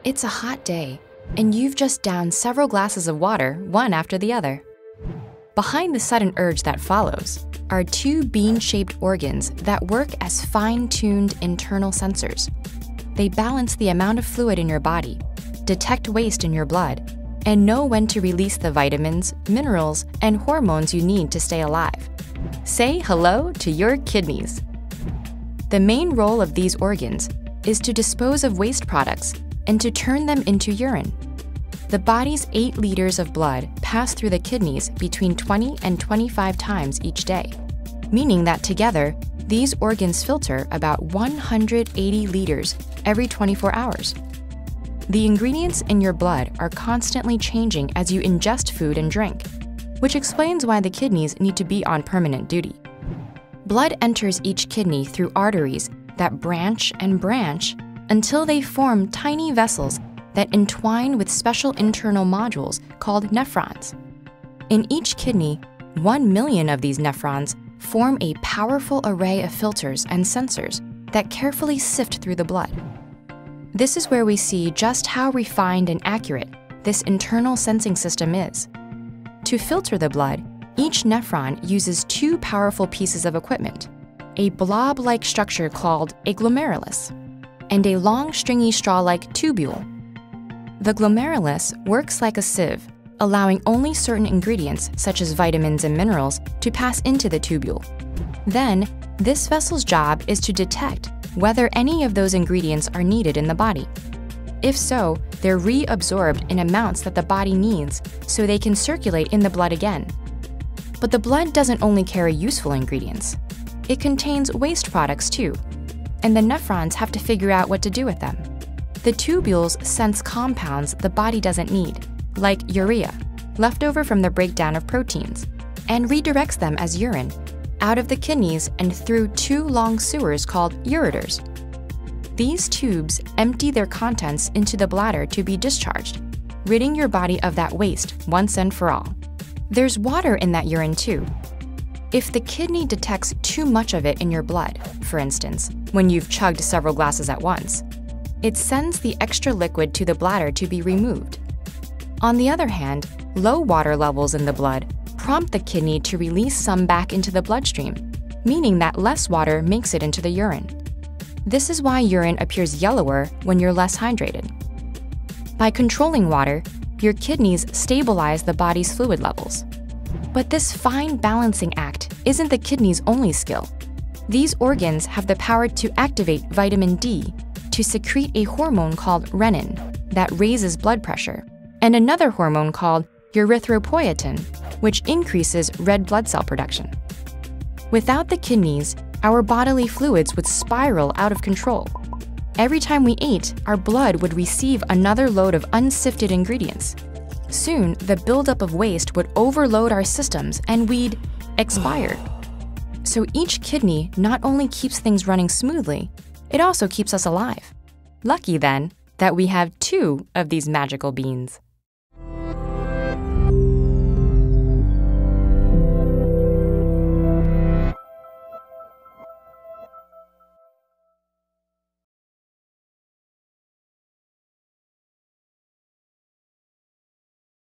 It's a hot day, and you've just downed several glasses of water, one after the other. Behind the sudden urge that follows are two bean-shaped organs that work as fine-tuned internal sensors. They balance the amount of fluid in your body, detect waste in your blood, and know when to release the vitamins, minerals, and hormones you need to stay alive. Say hello to your kidneys. The main role of these organs is to dispose of waste products and to turn them into urine. The body's 8 liters of blood pass through the kidneys between 20 and 25 times each day, meaning that together, these organs filter about 180 liters every 24 hours. The ingredients in your blood are constantly changing as you ingest food and drink, which explains why the kidneys need to be on permanent duty. Blood enters each kidney through arteries that branch and branch until they form tiny vessels that entwine with special internal modules called nephrons. In each kidney, 1 million of these nephrons form a powerful array of filters and sensors that carefully sift through the blood. This is where we see just how refined and accurate this internal sensing system is. To filter the blood, each nephron uses 2 powerful pieces of equipment, a blob-like structure called a glomerulus, and a long stringy straw-like tubule. The glomerulus works like a sieve, allowing only certain ingredients, such as vitamins and minerals, to pass into the tubule. Then, this vessel's job is to detect whether any of those ingredients are needed in the body. If so, they're reabsorbed in amounts that the body needs so they can circulate in the blood again. But the blood doesn't only carry useful ingredients. It contains waste products too, and the nephrons have to figure out what to do with them. The tubules sense compounds the body doesn't need, like urea, left over from the breakdown of proteins, and redirects them as urine out of the kidneys and through 2 long sewers called ureters. These tubes empty their contents into the bladder to be discharged, ridding your body of that waste once and for all. There's water in that urine too. If the kidney detects too much of it in your blood, for instance, when you've chugged several glasses at once, it sends the extra liquid to the bladder to be removed. On the other hand, low water levels in the blood prompt the kidney to release some back into the bloodstream, meaning that less water makes it into the urine. This is why urine appears yellower when you're less hydrated. By controlling water, your kidneys stabilize the body's fluid levels. But this fine balancing act isn't the kidney's only skill. These organs have the power to activate vitamin D to secrete a hormone called renin that raises blood pressure, and another hormone called erythropoietin, which increases red blood cell production. Without the kidneys, our bodily fluids would spiral out of control. Every time we ate, our blood would receive another load of unsifted ingredients. Soon, the buildup of waste would overload our systems and we'd expire. So each kidney not only keeps things running smoothly, it also keeps us alive. Lucky then that we have 2 of these magical beans.